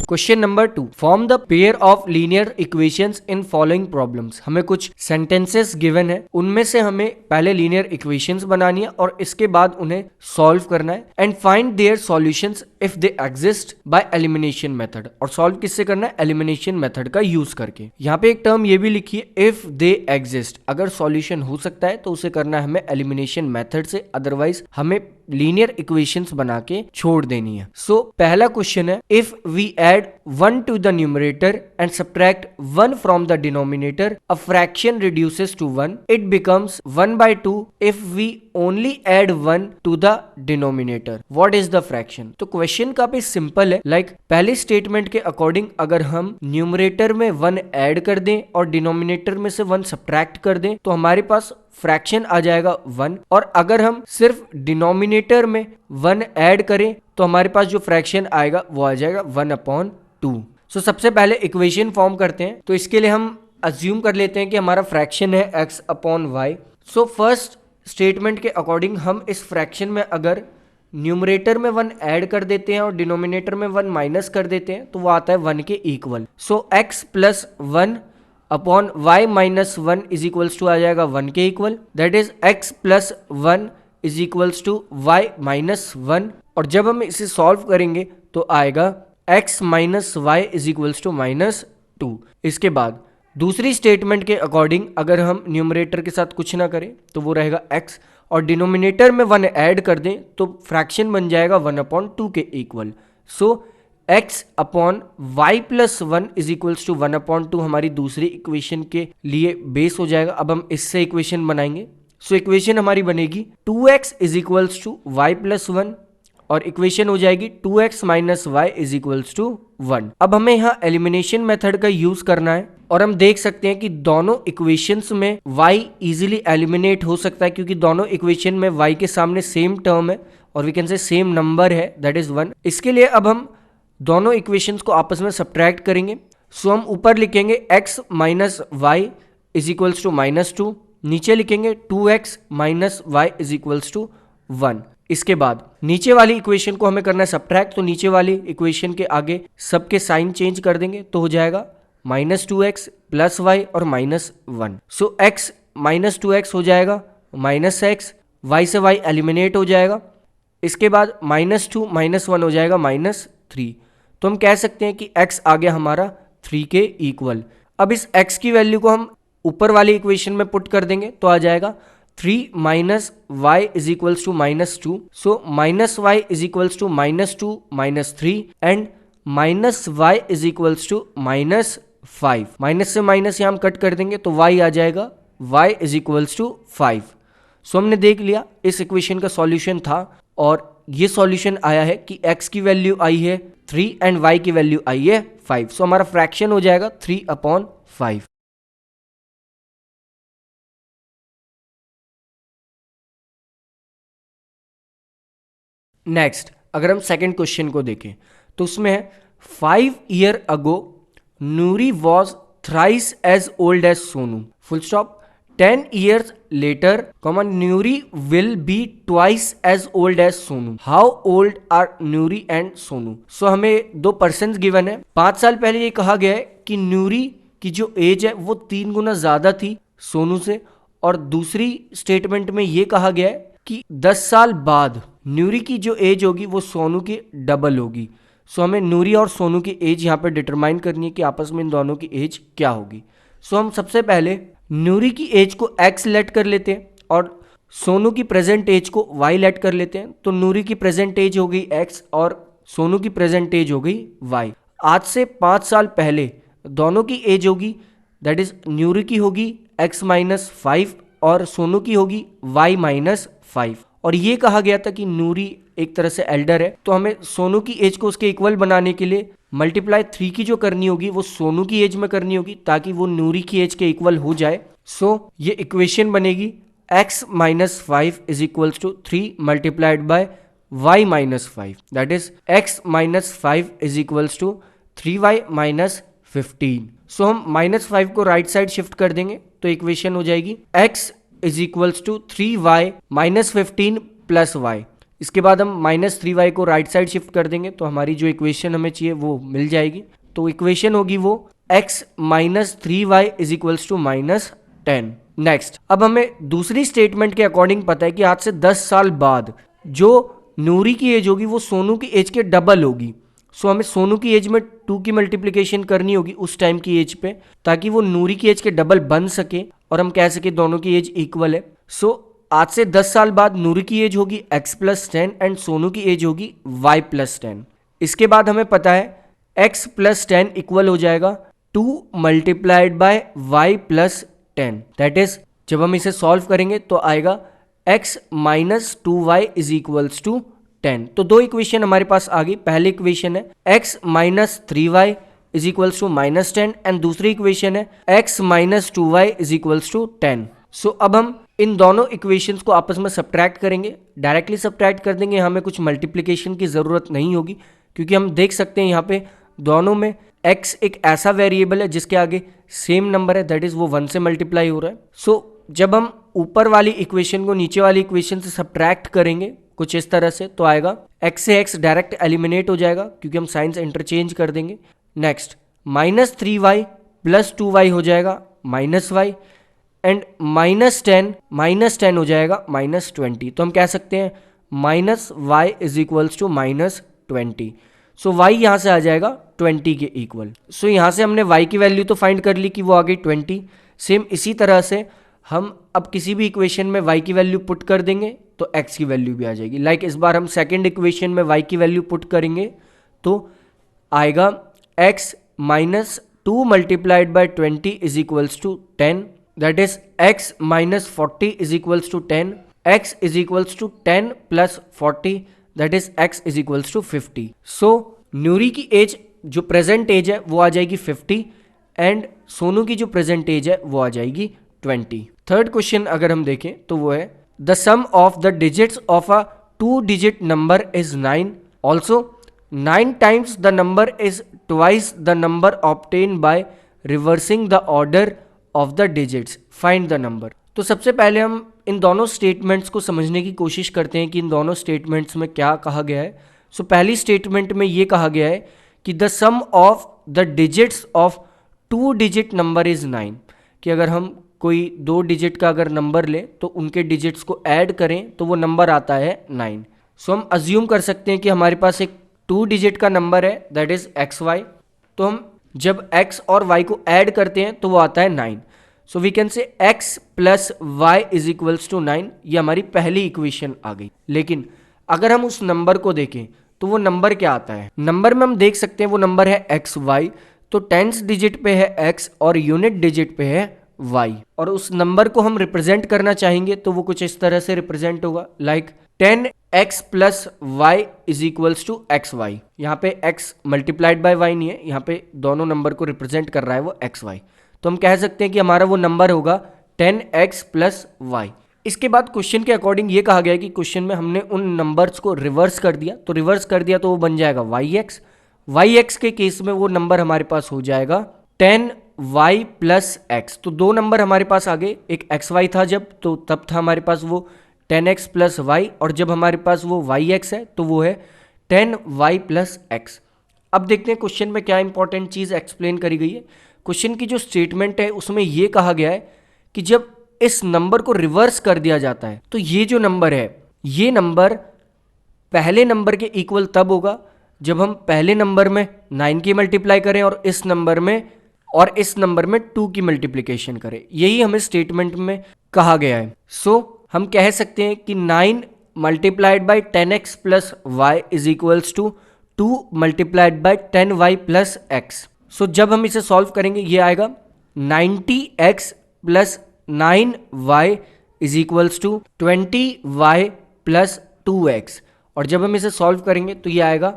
Question number 2, form the pair of linear equations in following problems. हमें कुछ sentences given है, उनमें से हमें पहले लीनियर इक्वेशंस बनानी है और इसके बाद उन्हें सॉल्व करना है। And find their solutions if they exist by elimination method. और सॉल्व किससे करना है? एलिमिनेशन मेथड का यूज करके। यहाँ पे एक टर्म ये भी लिखी है, इफ दे एग्जिस्ट। अगर सॉल्यूशन हो सकता है तो उसे करना है हमें एलिमिनेशन मेथड से, अदरवाइज हमें लीनियर इक्वेशंस बना के छोड़ देनी है। सो पहला क्वेश्चन है, if we add 1 to the numerator and subtract 1 from the denominator, a fraction reduces to 1, it becomes 1/2 if we only add 1 to the denominator. What is the fraction? तो question काफी simple है। Like पहले statement के according अगर हम numerator में 1 add कर दें और डिनोमिनेटर में से 1 सब्ट्रैक्ट कर दें तो हमारे पास फ्रैक्शन आ जाएगा 1। और अगर हम सिर्फ डिनोमिनेटर में 1 ऐड करें तो हमारे पास जो फ्रैक्शन आएगा वो आ जाएगा 1/2। सो सबसे पहले इक्वेशन फॉर्म करते हैं। तो इसके लिए हम अज्यूम कर लेते हैं कि हमारा फ्रैक्शन है x/y। सो फर्स्ट स्टेटमेंट के अकॉर्डिंग हम इस फ्रैक्शन में अगर न्यूमरेटर में 1 ऐड कर देते हैं और डिनोमिनेटर में 1 माइनस कर देते हैं तो वो आता है 1 के equal. So x + 1 upon y - 1 is equals to आ जाएगा 1 के equal. That is x + 1 is equals to y - 1। और जब हम इसे सॉल्व करेंगे तो आएगा x - y is equals to -2। इसके बाद दूसरी स्टेटमेंट के अकॉर्डिंग अगर हम न्यूमरेटर के साथ कुछ ना करें तो वो रहेगा x, और डिनोमिनेटर में 1 ऐड कर दें तो फ्रैक्शन बन जाएगा 1/2 के equal. So x upon y + 1 is equals to 1/2 हमारी दूसरी इक्वेशन के लिए बेस हो जाएगा। अब हम इससे इक्वेशन बनाएंगे। सो इक्वेशन हमारी बनेगी 2x is equals to y + 1 और इक्वेशन हो जाएगी 2x - y is equals to 1। अब हमें यहाँ एलिमिनेशन मेथड का यूज करना है और हम देख सकते हैं कि दोनों इक्वेशंस में y इजीली एलिमिनेट हो सकता है क्योंकि दोनों इक्वेशन में y के सामने सेम टर्म है और we can say same number है, दैट इज 1। इसके लिए अब हम दोनों इक्वेशंस को आपस में सब्ट्रैक्ट करेंगे। सो हम ऊपर लिखेंगे x - y is equals to -2, नीचे लिखेंगे 2x - y is equals to 1। इसके बाद नीचे वाली इक्वेशन को हमें करना है सब्ट्रैक्ट, तो नीचे वाली इक्वेशन के आगे सबके साइन चेंज कर देंगे तो हो जाएगा -2x + y और -1। सो x - 2x हो जाएगा -x, y से y एलिमिनेट हो जाएगा। इसके बाद -2 - 1 हो जाएगा -3। तो हम कह सकते हैं कि x आ गया हमारा 3 के इक्वल। अब इस x की वैल्यू को हम ऊपर वाली इक्वेशन में पुट कर देंगे तो आ जाएगा 3 - y is equals to -2। So -y is equals to -2 - 3 and -y is equals to -5। Minus से माइनस यहाँ हम कट कर देंगे तो y आ जाएगा y इज इक्वल्स टू 5। सो हमने देख लिया इस इक्वेशन का सॉल्यूशन था और ये सॉल्यूशन आया है कि x की वैल्यू आई है 3 एंड y की वैल्यू आई है 5। सो हमारा फ्रैक्शन हो जाएगा 3/5। नेक्स्ट अगर हम सेकंड क्वेश्चन को देखें तो उसमें है 5 years ago Noori was thrice as old as Sonu, full stop. 10 years later, Nuri will be twice as old as Sonu. How old are Nuri and Sonu? So हमें 2 persons given है। 5 साल पहले ये कहा गया है कि नूरी की जो एज है वो 3 गुना ज्यादा थी सोनू से, और दूसरी स्टेटमेंट में ये कहा गया है कि 10 साल बाद नूरी की जो एज होगी वो सोनू की डबल होगी। सो हमें नूरी और सोनू की एज यहाँ पे डिटरमाइन करनी है कि आपस में इन दोनों की एज क्या होगी। सो हम सबसे पहले नूरी की एज को x लेट कर लेते हैं और सोनू की प्रेजेंट एज को y लेट कर लेते हैं। तो नूरी की प्रेजेंट एज हो गई x और सोनू की प्रेजेंट एज हो गई y। आज से 5 साल पहले दोनों की एज होगी, दैट इज नूरी की होगी x - 5 और सोनू की होगी y - 5। और ये कहा गया था कि नूरी एक तरह से एल्डर है, तो हमें सोनू की एज को उसके इक्वल बनाने के लिए मल्टीप्लाई 3 की जो करनी होगी वो सोनू की एज में करनी होगी ताकि वो नूरी की एज के इक्वल हो जाए। सो ये इक्वेशन बनेगी x - 5 is equals to 3 multiplied by y - 5, that is x - 5 is equals to 3y - 15। So हम -5 को राइट साइड शिफ्ट कर देंगे तो इक्वेशन हो जाएगी x is equals to 3y - 15 plus y। इसके बाद हम -3y को राइट साइड शिफ्ट कर देंगे तो हमारी जो इक्वेशन हमें चाहिए वो मिल जाएगी। तो इक्वेशन होगी वो x - 3y is equals to -10। Next, अब हमें दूसरी स्टेटमेंट के अकॉर्डिंग पता है कि आज से 10 साल बाद जो नूरी की एज होगी वो सोनू की एज के डबल होगी। सो हमें सोनू की एज में 2 की मल्टीप्लिकेशन करनी होगी उस टाइम की एज पे, ताकि वो नूरी की एज के डबल बन सके और हम कह सके दोनों की एज इक्वल है। सो आज से 10 साल बाद नूरी की एज होगी x + 10 एंड सोनू की एज होगी y + 10। इसके बाद हमें पता है x + 10 इक्वल हो जाएगा 2 × y + 10। दैट इज जब हम इसे सॉल्व करेंगे तो आएगा x - 2y is equals to 10। तो दो इक्वेशन हमारे पास आ गई। पहली इक्वेशन है x - 3y is equals to -10 and दूसरी इक्वेशन है x - 2y is equals to 10। So अब हम इन दोनों इक्वेशंस को आपस में सब्ट्रैक्ट करेंगे, डायरेक्टली सब्ट्रैक्ट कर देंगे, हमें कुछ मल्टीप्लिकेशन की ज़रूरत नहीं होगी क्योंकि हम देख सकते हैं यहाँ पे दोनों में x एक ऐसा वेरिएबल है जिसके आगे सेम नंबर है, दैट इज़ वो 1 से मल्टीप्लाई हो रहा है। सो जब हम ऊपर वाली इक्वेशन को नीचे वाली इक्वेशन से सब्ट्रैक्ट करेंगे कुछ इस तरह से तो आएगा x से x डायरेक्ट एलिमिनेट हो जाएगा क्योंकि हम साइंस इंटरचेंज कर देंगे। नेक्स्ट, -3y + 2y हो जाएगा -y एंड -10 हो जाएगा -20। तो हम कह सकते हैं -y is equals to -20। So y यहाँ से आ जाएगा 20 के इक्वल। सो यहाँ से हमने y की वैल्यू तो फाइंड कर ली कि वो आ गई 20। सेम इसी तरह से हम अब किसी भी इक्वेशन में y की वैल्यू पुट कर देंगे तो x की वैल्यू भी आ जाएगी। लाइक इस बार हम सेकेंड इक्वेशन में y की वैल्यू पुट करेंगे तो आएगा x - 2 × 20 is equals to 10। That is x - 40 is equals to 10। x is equals to 10 + 40 that is x is equals to 50। So Noori की एज जो प्रेजेंट एज है वो आ जाएगी 50 एंड सोनू की जो प्रेजेंट एज है वो आ जाएगी 20। थर्ड क्वेश्चन अगर हम देखें तो वो है the sum of the digits of a 2 digit number is 9। Also 9 times the number is twice the number obtain by reversing the order of the digits, find the number. तो सबसे पहले हम इन दोनों स्टेटमेंट्स को समझने की कोशिश करते हैं कि इन दोनों स्टेटमेंट्स में क्या कहा गया है। सो पहली स्टेटमेंट में ये कहा गया है कि the sum of the digits of 2 digit number is 9, कि अगर हम कोई 2 डिजिट का अगर नंबर ले तो उनके डिजिट्स को ऐड करें तो वो नंबर आता है 9। सो हम अज्यूम कर सकते हैं कि हमारे पास एक 2 डिजिट का नंबर है दैट इज xy। तो हम जब x और y को ऐड करते हैं तो वो आता है 9। So we can say x + y is equals to 9। ये हमारी पहली इक्वेशन आ गई। लेकिन अगर हम उस नंबर को देखें तो वो नंबर क्या आता है, नंबर में हम देख सकते हैं वो नंबर है xy। तो टेंस डिजिट पे है x और यूनिट डिजिट पे है y, और उस नंबर को हम रिप्रेजेंट करना चाहेंगे तो वो कुछ इस तरह से रिप्रेजेंट होगा like 10x + y is equals to xy। यहाँ पे x मल्टीप्लाइड बाय y नहीं है, यहाँ पे दोनों नंबर को रिप्रेजेंट कर रहा है वो xy। तो हम कह सकते हैं कि हमारा वो नंबर होगा 10x + y। इसके बाद क्वेश्चन के अकॉर्डिंग ये कहा गया है कि क्वेश्चन में हमने उन नंबर्स को रिवर्स कर दिया, तो रिवर्स कर दिया तो वो बन जाएगा yx के केस में वो नंबर हमारे पास हो जाएगा 10y + x। तो दो नंबर हमारे पास आ गए, एक xy था जब तो तब था हमारे पास वो 10x + y, और जब हमारे पास वो yx है तो वो है 10y + x। अब देखते हैं क्वेश्चन में क्या इंपॉर्टेंट चीज़ एक्सप्लेन करी गई है। क्वेश्चन की जो स्टेटमेंट है उसमें ये कहा गया है कि जब इस नंबर को रिवर्स कर दिया जाता है तो ये जो नंबर है ये नंबर पहले नंबर के इक्वल तब होगा जब हम पहले नंबर में 9 की मल्टीप्लाई करें और इस नंबर में 2 की मल्टीप्लिकेशन करें। यही हमें स्टेटमेंट में कहा गया है। सो हम कह सकते हैं कि 9 × 10x + y is equals to 2 × 10y + x। So जब हम इसे सॉल्व करेंगे ये आएगा 90x + 9y is equals to 20y + 2x, और जब हम इसे सॉल्व करेंगे तो ये आएगा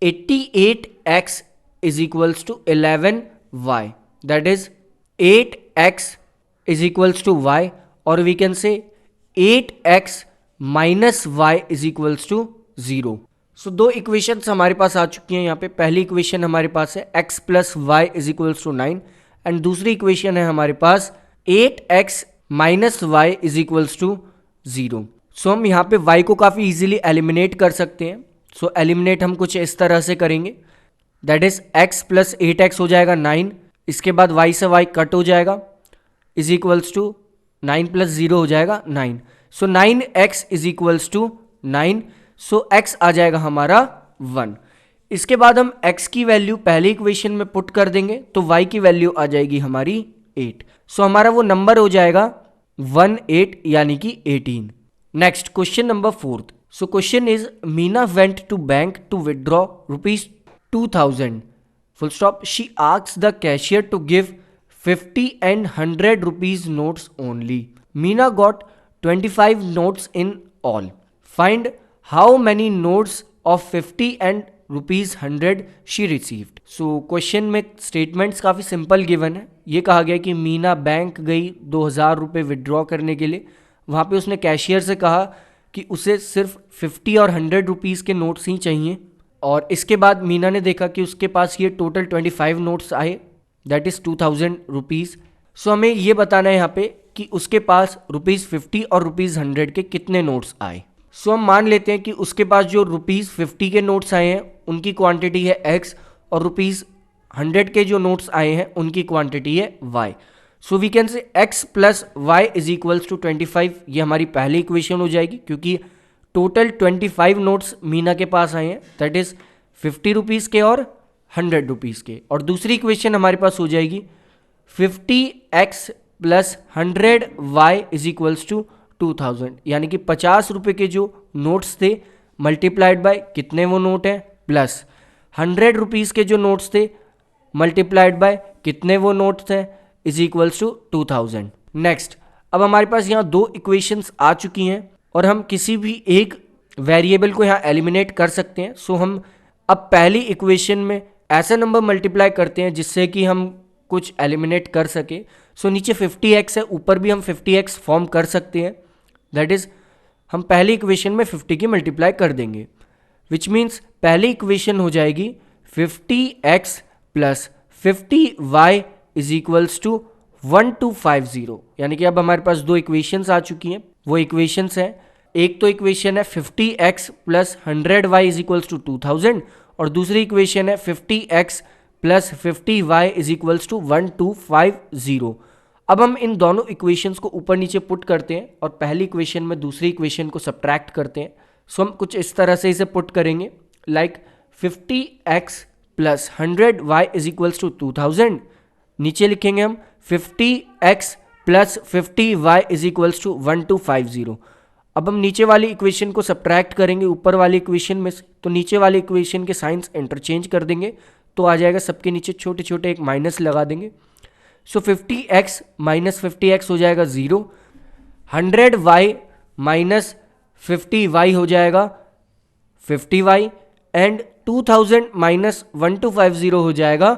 88x is equals to 11y। That is 8x is equals to y, और we can say 8x - y is equals to 0। So दो इक्वेशंस हमारे पास आ चुकी हैं यहाँ पे। पहली इक्वेशन हमारे पास है x + y is equals to 9 and दूसरी इक्वेशन है हमारे पास 8x - y is equals to 0। So हम यहाँ पे y को काफ़ी इजीली एलिमिनेट कर सकते हैं। सो एलिमिनेट हम कुछ इस तरह से करेंगे, that is x plus 8x हो जाएगा 9, इसके बाद y से y कट हो जाएगा, इज इक्वल्स टू 9 प्लस 0 हो जाएगा 9। So 9x is equals to 9, so x आ जाएगा हमारा 1। इसके बाद हम x की वैल्यू पहले इक्वेशन में पुट कर देंगे तो y की वैल्यू आ जाएगी हमारी 8। सो हमारा वो नंबर हो जाएगा 18 यानी कि 18। Next question number 4। So question is Meena went to bank to withdraw ₹2000 full stop. She asks the cashier to give 50 and 100 rupees notes only. Meena got 25 notes in all. Find how many notes of 50 and rupees 100 she received. So question में statements काफ़ी simple given है। ये कहा गया कि Meena bank गई 2000 रुपये withdraw करने के लिए। वहाँ पे उसने कैशियर से कहा कि उसे सिर्फ 50 और 100 रुपीज़ के नोट्स ही चाहिए, और इसके बाद मीना ने देखा कि उसके पास ये टोटल 25 नोट्स आए, दैट इज़ 2000 रुपीज़। सो हमें ये बताना है यहाँ पे कि उसके पास ₹50 और ₹100 के कितने नोट्स आए। सो हम मान लेते हैं कि उसके पास जो ₹50 के नोट्स आए हैं उनकी क्वांटिटी है x, और ₹100 के जो नोट्स आए हैं उनकी क्वांटिटी है y। So we can say x plus y is equals to 25। ये हमारी पहली इक्वेशन हो जाएगी क्योंकि टोटल 25 नोट्स मीना के पास आए हैं, दैट इज 50 रुपीज़ के और 100 रुपीज़ के। और दूसरी इक्वेशन हमारे पास हो जाएगी 50x plus 100y is equals to 2000, यानी कि 50 रुपये के जो नोट्स थे मल्टीप्लाइड बाय कितने वो नोट हैं, प्लस 100 रुपीज़ के जो नोट्स थे मल्टीप्लाइड बाय कितने वो नोट्स हैं, इज इक्वल्स टू 2000। नेक्स्ट, अब हमारे पास यहाँ दो इक्वेशंस आ चुकी हैं और हम किसी भी एक वेरिएबल को यहाँ एलिमिनेट कर सकते हैं। सो हम अब पहली इक्वेशन में ऐसा नंबर मल्टीप्लाई करते हैं जिससे कि हम कुछ एलिमिनेट कर सके। सो नीचे 50x है, ऊपर भी हम 50x फॉर्म कर सकते हैं, दैट इज़ हम पहली इक्वेशन में 50 की मल्टीप्लाई कर देंगे, विच मीन्स पहली इक्वेशन हो जाएगी 50x plus 50y is equals to 1250। यानी कि अब हमारे पास दो इक्वेशंस आ चुकी हैं। वो इक्वेशंस हैं, एक तो इक्वेशन है 50x plus 100y is equals to 2000, और दूसरी इक्वेशन है 50x plus 50y is equals to 1250। अब हम इन दोनों इक्वेशंस को ऊपर नीचे पुट करते हैं और पहली इक्वेशन में दूसरी इक्वेशन को सब्ट्रैक्ट करते हैं। सो हम कुछ इस तरह से इसे पुट करेंगे, like 50x plus 100y is equals to 2000। नीचे लिखेंगे हम 50x plus 50y is equals to 1250। अब हम नीचे वाली इक्वेशन को सब्ट्रैक्ट करेंगे ऊपर वाली इक्वेशन में से, तो नीचे वाली इक्वेशन के साइंस इंटरचेंज कर देंगे तो आ जाएगा सबके नीचे छोटे छोटे एक माइनस लगा देंगे। सो 50x माइनस 50x हो जाएगा 0, 100y माइनस 50y हो जाएगा 50y, एंड 2000 माइनस 1250 हो जाएगा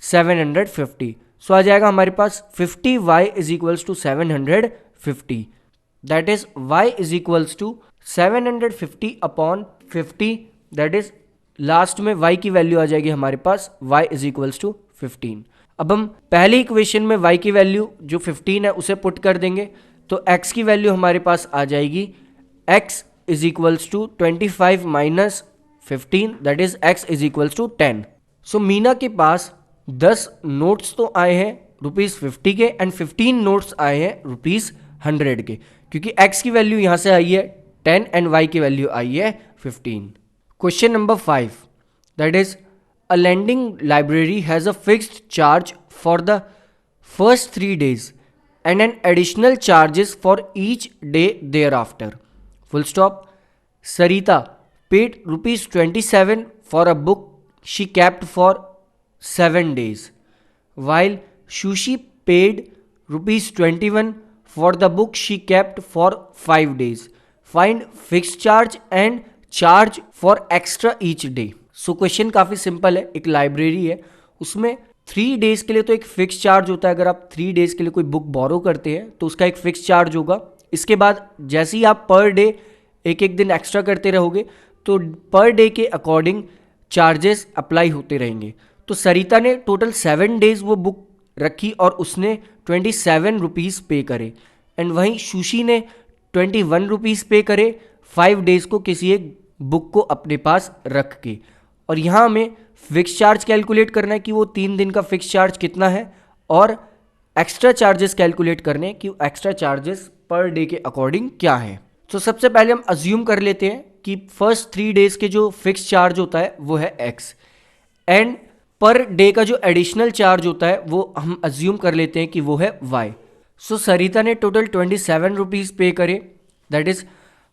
750। सो आ जाएगा हमारे पास 50y is equals to 750, that is y is equals to 750 upon 50, that is last में y की वैल्यू आ जाएगी हमारे पास y इज इक्वल्स टू 15। अब हम पहली इक्वेशन में y की वैल्यू जो 15 है उसे पुट कर देंगे तो x की वैल्यू हमारे पास आ जाएगी x is equals to 25 minus 15, that is x is equals to 10। So Meena के पास 10 नोट्स तो आए हैं ₹50 के एंड 15 नोट्स आए हैं ₹100 के, क्योंकि x की वैल्यू यहाँ से आई है 10 एंड y की वैल्यू आई है 15। Question number 5, that is a lending library has a fixed charge for the first 3 days and an additional charges for each day thereafter. Full stop. Sarita paid ₹27 for a book she kept for 7 days, while Shushi paid ₹21 for the book she kept for 5 days. Find fixed charge and charge for extra each day. So question काफ़ी simple है, एक library है उसमें 3 days के लिए तो एक fix charge होता है। अगर आप 3 डेज़ के लिए कोई बुक बोरो करते हैं तो उसका एक फिक्स चार्ज होगा। इसके बाद जैसे ही आप पर डे एक एक दिन एक्स्ट्रा करते रहोगे तो पर डे के अकॉर्डिंग चार्जेस अप्लाई होते रहेंगे। तो सरिता ने टोटल 7 डेज़ वो बुक रखी और उसने 27 रुपीज़ पे करे, एंड वहीं सुशी ने 21 पे करे 5 डेज को किसी एक बुक को अपने पास रख के। और यहाँ हमें फिक्स चार्ज कैलकुलेट करना है कि वो 3 दिन का फिक्स चार्ज कितना है, और एक्स्ट्रा चार्जेस कैलकुलेट करने कि एक्स्ट्रा चार्जेस पर डे के अकॉर्डिंग क्या है। तो सबसे पहले हम अज्यूम कर लेते हैं कि फर्स्ट 3 डेज के जो फिक्स चार्ज होता है वो है x, एंड पर डे का जो एडिशनल चार्ज होता है वो हम अज्यूम कर लेते हैं कि वो है y। सो सरिता ने टोटल 27 रुपीज़ पे करे, दैट इज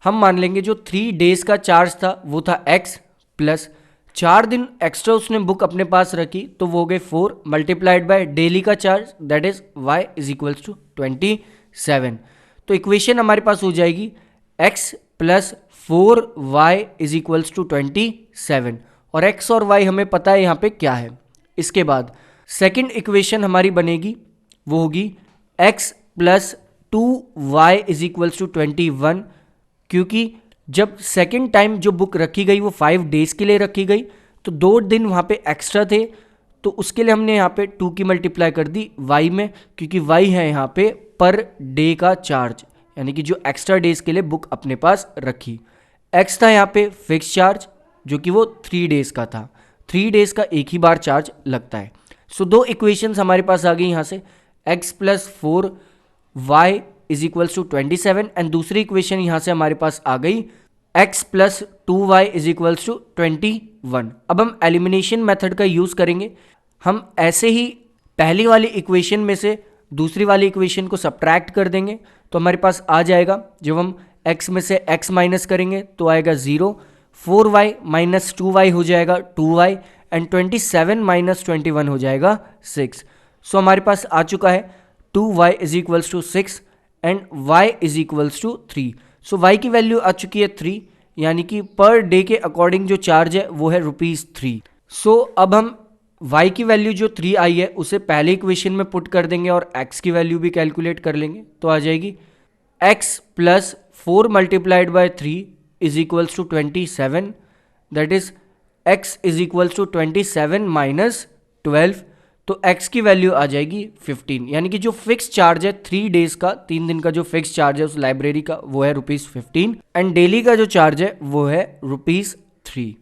हम मान लेंगे जो 3 डेज का चार्ज था वो था x प्लस 4 दिन एक्स्ट्रा उसने बुक अपने पास रखी तो वो हो गए 4 मल्टीप्लाइड बाय डेली का charge that is y is equals to 27। तो इक्वेशन हमारे पास हो जाएगी x plus 4y is equals to 27, और x और y हमें पता है यहाँ पे क्या है। इसके बाद सेकंड इक्वेशन हमारी बनेगी, वो होगी x plus 2y is equals to 21, क्योंकि जब सेकंड टाइम जो बुक रखी गई वो 5 डेज के लिए रखी गई तो 2 दिन वहाँ पे एक्स्ट्रा थे, तो उसके लिए हमने यहाँ पे 2 की मल्टीप्लाई कर दी y में, क्योंकि y है यहाँ पे पर डे का चार्ज, यानी कि जो एक्स्ट्रा डेज के लिए बुक अपने पास रखी। x था यहाँ पे फिक्स चार्ज जो कि वो 3 डेज का था, 3 डेज का एक ही बार चार्ज लगता है। सो 2 इक्वेशंस हमारे पास आ गई यहाँ से, x plus 4y is equals to 27, and दूसरी इक्वेशन यहाँ से हमारे पास आ गई x plus 2y is equals to 21। अब हम एलिमिनेशन मेथड का यूज़ करेंगे। हम ऐसे ही पहली वाली इक्वेशन में से दूसरी वाली इक्वेशन को सब्ट्रैक्ट कर देंगे तो हमारे पास आ जाएगा, जब हम x में से x माइनस करेंगे तो आएगा 0, 4y माइनस 2y हो जाएगा 2y, एंड 27 माइनस 21 हो जाएगा 6। सो हमारे पास आ चुका है 2y is equals to 6 and y is equals to 3। So y की वैल्यू आ चुकी है 3, यानी कि पर डे के अकॉर्डिंग जो चार्ज है वो है ₹3। सो अब हम y की वैल्यू जो 3 आई है उसे पहले इक्वेशन में पुट कर देंगे और x की वैल्यू भी कैलकुलेट कर लेंगे, तो आ जाएगी x plus 4 multiplied by 3 is equals to 27, that is x is equals to 27 minus 12, तो x की वैल्यू आ जाएगी 15, यानी कि जो फिक्स चार्ज है 3 डेज का, 3 दिन का जो फिक्स चार्ज है उस लाइब्रेरी का वो है ₹15, एंड डेली का जो चार्ज है वो है ₹3।